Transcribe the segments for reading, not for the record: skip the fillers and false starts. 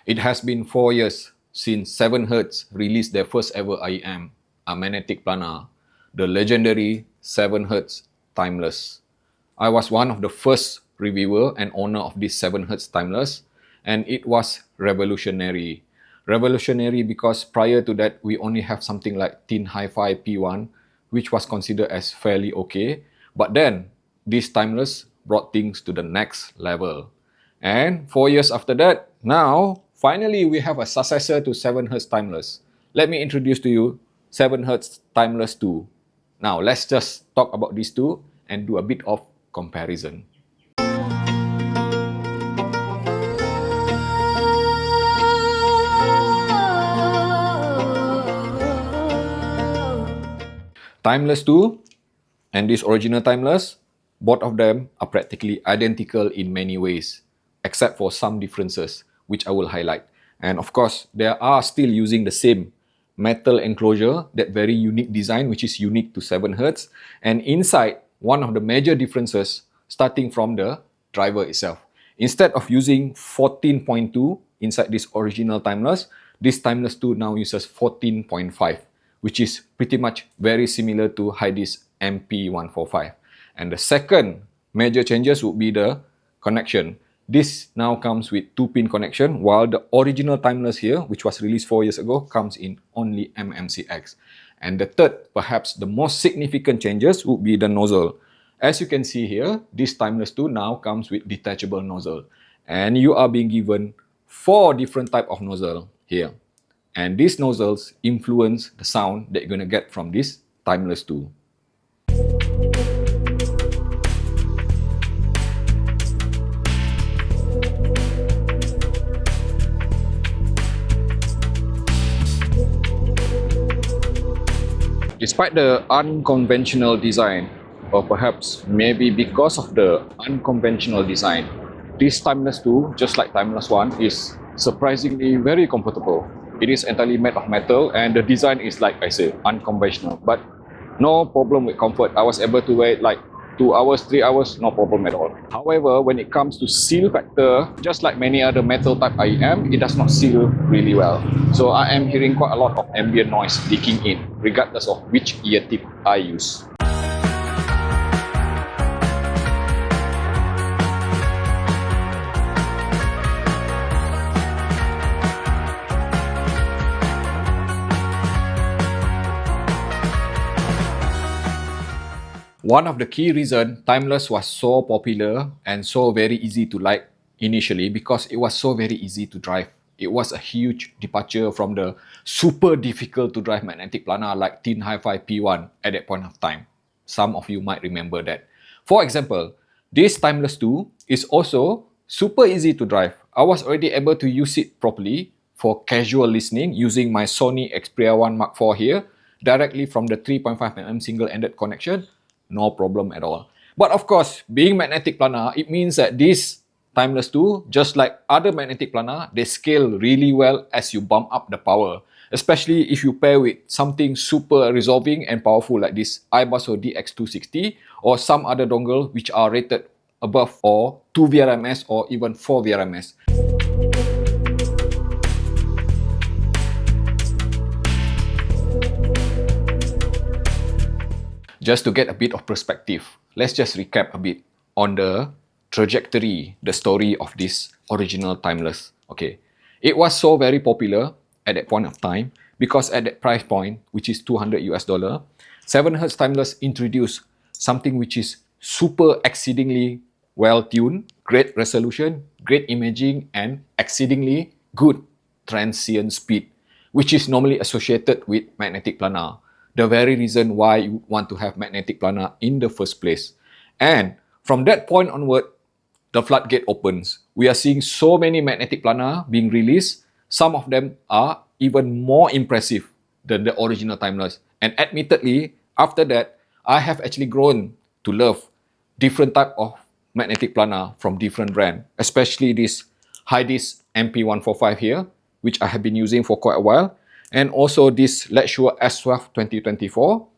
It has been 4 years since 7Hz released their first ever IEM, a magnetic planar, the legendary 7Hz Timeless. I was one of the first reviewer and owner of this 7Hz Timeless, and it was revolutionary. Revolutionary because prior to that, we only have something like Tin Hi-Fi P1, which was considered as fairly okay. But then, this Timeless brought things to the next level. And 4 years after that, now, finally we have a successor to 7Hz Timeless. Let me introduce to you 7Hz Timeless 2. Now, let's just talk about these two and do a bit of comparison. Timeless 2 and this original Timeless, both of them are practically identical in many ways, except for some differences, which I will highlight. And of course, they are still using the same metal enclosure, that very unique design, which is unique to 7Hz. And inside, one of the major differences, starting from the driver itself. Instead of using 14.2 inside this original Timeless, this Timeless 2 now uses 14.5. Which is pretty much very similar to HiDis MP145. And the second major changes would be the connection. This now comes with 2-pin connection, while the original Timeless here, which was released 4 years ago, comes in only MMCX. And the third, perhaps the most significant changes would be the nozzle. As you can see here, this Timeless 2 now comes with detachable nozzle. And you are being given 4 different types of nozzle here. And these nozzles influence the sound that you're going to get from this Timeless 2. Despite the unconventional design, or perhaps maybe because of the unconventional design, this Timeless 2, just like Timeless 1, is surprisingly very comfortable. It is entirely made of metal and the design is, like I said, unconventional. But no problem with comfort. I was able to wear it like 2 hours, 3 hours, no problem at all. However, when it comes to seal factor, just like many other metal type IEM, it does not seal really well. So I am hearing quite a lot of ambient noise leaking in, regardless of which ear tip I use. One of the key reasons Timeless was so popular and so very easy to like initially because it was so very easy to drive. It was a huge departure from the super difficult to drive magnetic planar like Tin Hi-Fi P1 at that point of time. Some of you might remember that. For example, this Timeless 2 is also super easy to drive. I was already able to use it properly for casual listening using my Sony Xperia 1 Mark IV here directly from the 3.5mm single-ended connection. No problem at all. But of course, being magnetic planar, it means that this Timeless 2, just like other magnetic planar, they scale really well as you bump up the power. Especially if you pair with something super resolving and powerful like this iBasso DX260 or some other dongle which are rated above or 2 VRMS or even 4 VRMS. Just to get a bit of perspective, let's just recap a bit on the trajectory, the story of this original Timeless. Okay, it was so very popular at that point of time because at that price point, which is $200 US, 7Hz Timeless introduced something which is super exceedingly well tuned, great resolution, great imaging, and exceedingly good transient speed, which is normally associated with magnetic planar. The very reason why you want to have magnetic planar in the first place. And from that point onward, the floodgate opens. We are seeing so many magnetic planar being released. Some of them are even more impressive than the original Timeless. And admittedly, after that, I have actually grown to love different type of magnetic planar from different brands, especially this HiDis MP145 here, which I have been using for quite a while. And also this Luxury S12 2024,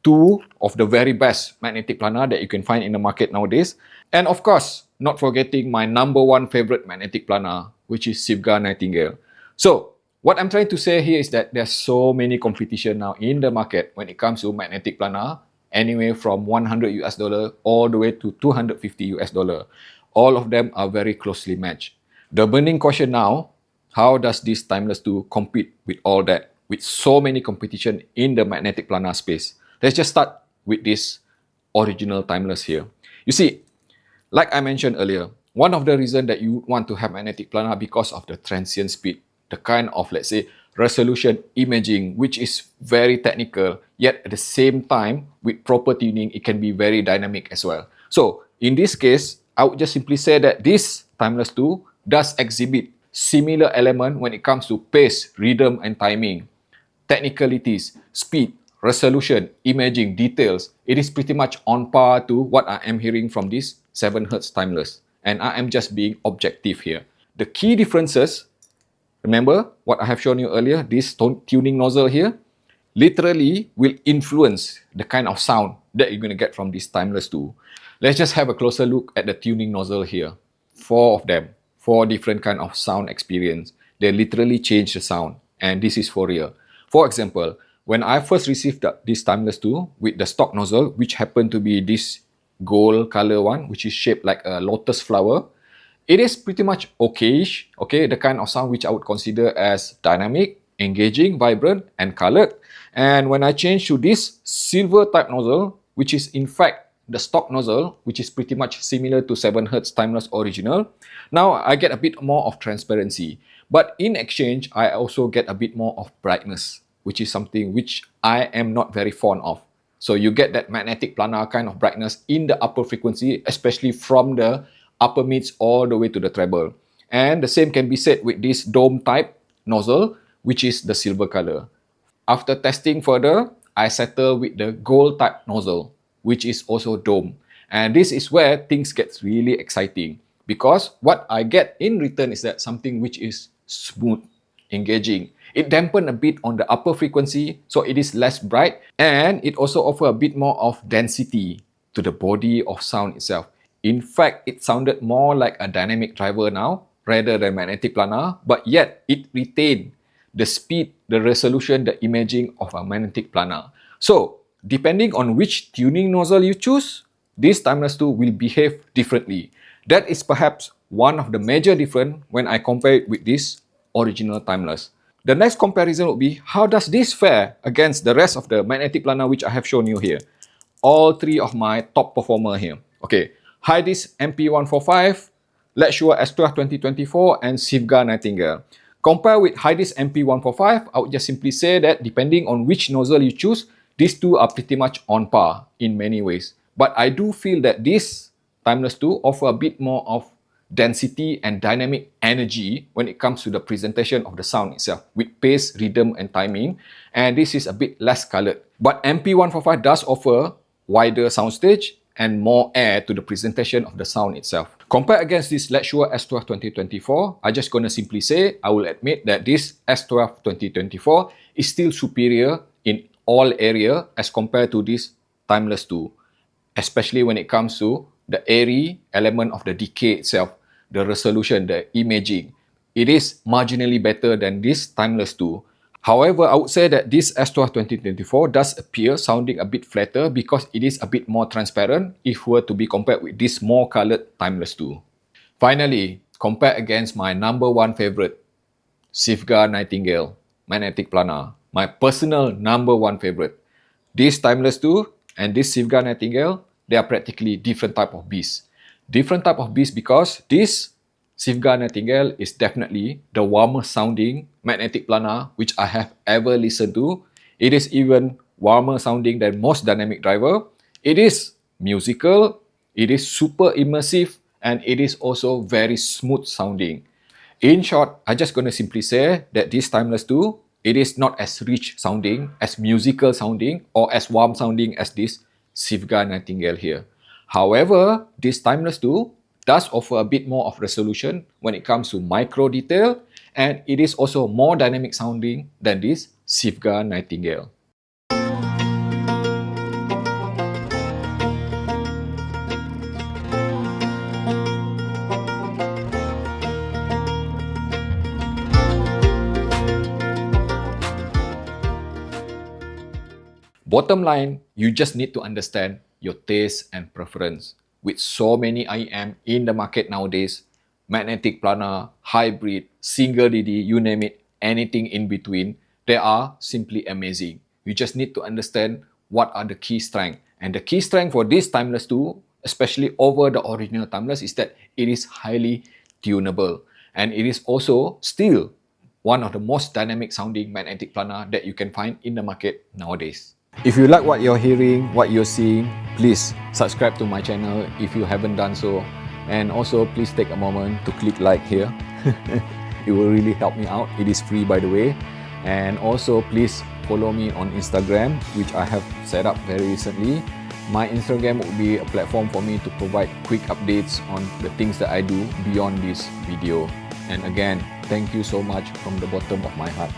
two of the very best magnetic planar that you can find in the market nowadays. And of course, not forgetting my number one favorite magnetic planar, which is Sivga Nightingale. So, what I'm trying to say here is that there's so many competition now in the market when it comes to magnetic planar, anywhere from 100 US dollar all the way to 250 US dollar. All of them are very closely matched. The burning question now, how does this Timeless 2 compete with all that, with so many competition in the magnetic planar space? Let's just start with this original Timeless here. You see, like I mentioned earlier, one of the reasons that you want to have magnetic planar because of the transient speed, the kind of, let's say, resolution imaging, which is very technical, yet at the same time, with proper tuning, it can be very dynamic as well. So, in this case, I would just simply say that this Timeless 2 does exhibit similar element when it comes to pace, rhythm, and timing. Technicalities, speed, resolution, imaging, details, it is pretty much on par to what I am hearing from this 7Hz Timeless. And I am just being objective here. The key differences, remember what I have shown you earlier, this tuning nozzle here, literally will influence the kind of sound that you're going to get from this Timeless 2. Let's just have a closer look at the tuning nozzle here. 4 of them, 4 different kind of sound experience. They literally change the sound, and this is for real. For example, when I first received this Timeless 2 with the stock nozzle, which happened to be this gold color one, which is shaped like a lotus flower, it is pretty much okayish, okay, the kind of sound which I would consider as dynamic, engaging, vibrant, and colored. And when I changed to this silver type nozzle, which is in fact the stock nozzle, which is pretty much similar to 7Hz Timeless original, now I get a bit more of transparency. But in exchange, I also get a bit more of brightness, which is something which I am not very fond of. So you get that magnetic planar kind of brightness in the upper frequency, especially from the upper mids all the way to the treble. And the same can be said with this dome type nozzle, which is the silver color. After testing further, I settle with the gold type nozzle, which is also dome. And this is where things get really exciting, because what I get in return is that something which is smooth, engaging. It dampened a bit on the upper frequency, so it is less bright, and it also offers a bit more of density to the body of sound itself. In fact, it sounded more like a dynamic driver now, rather than magnetic planar, but yet it retained the speed, the resolution, the imaging of a magnetic planar. So, depending on which tuning nozzle you choose, this Timeless 2 will behave differently. That is perhaps one of the major difference when I compare it with this original Timeless. The next comparison would be, how does this fare against the rest of the magnetic planar which I have shown you here? All 3 of my top performer here. Okay, HiDis MP145, Luxury S3 2024, and Sivga Nightingale. Compare with HiDis MP145, I would just simply say that depending on which nozzle you choose, these two are pretty much on par in many ways. But I do feel that this Timeless 2 offer a bit more of density and dynamic energy when it comes to the presentation of the sound itself, with pace, rhythm, and timing. And this is a bit less colored. But MP145 does offer wider soundstage and more air to the presentation of the sound itself. Compared against this Luxury S12 2024, I'm just gonna simply say, I will admit that this S12 2024 is still superior in all area as compared to this Timeless 2, especially when it comes to the airy element of the decay itself, the resolution, the imaging. It is marginally better than this Timeless 2. However, I would say that this S12 2024 does appear sounding a bit flatter because it is a bit more transparent if were to be compared with this more colored Timeless 2. Finally, compare against my number one favorite, Sivga Nightingale Magnetic Planar, my personal number one favorite. This Timeless 2 and this Sivga Nightingale, they are practically different type of beasts. Different type of beasts because this Sivga Nightingale is definitely the warmest sounding magnetic planar which I have ever listened to. It is even warmer sounding than most dynamic driver. It is musical, it is super immersive, and it is also very smooth sounding. In short, I'm just going to simply say that this Timeless 2, it is not as rich sounding, as musical sounding, or as warm sounding as this Sivga Nightingale here. However, this Timeless 2 does offer a bit more of resolution when it comes to micro detail, and it is also more dynamic sounding than this Sivga Nightingale. Bottom line, you just need to understand your taste and preference. With so many IEM in the market nowadays, magnetic planar, hybrid, single DD, you name it, anything in between, they are simply amazing. You just need to understand what are the key strengths. And the key strength for this Timeless 2, especially over the original Timeless, is that it is highly tunable. And it is also still one of the most dynamic sounding magnetic planar that you can find in the market nowadays. If you like what you're hearing, what you're seeing, please subscribe to my channel if you haven't done so. And also please take a moment to click like here. It will really help me out. It is free, by the way. And also please follow me on Instagram, which I have set up very recently. My Instagram will be a platform for me to provide quick updates on the things that I do beyond this video. And again, thank you so much from the bottom of my heart.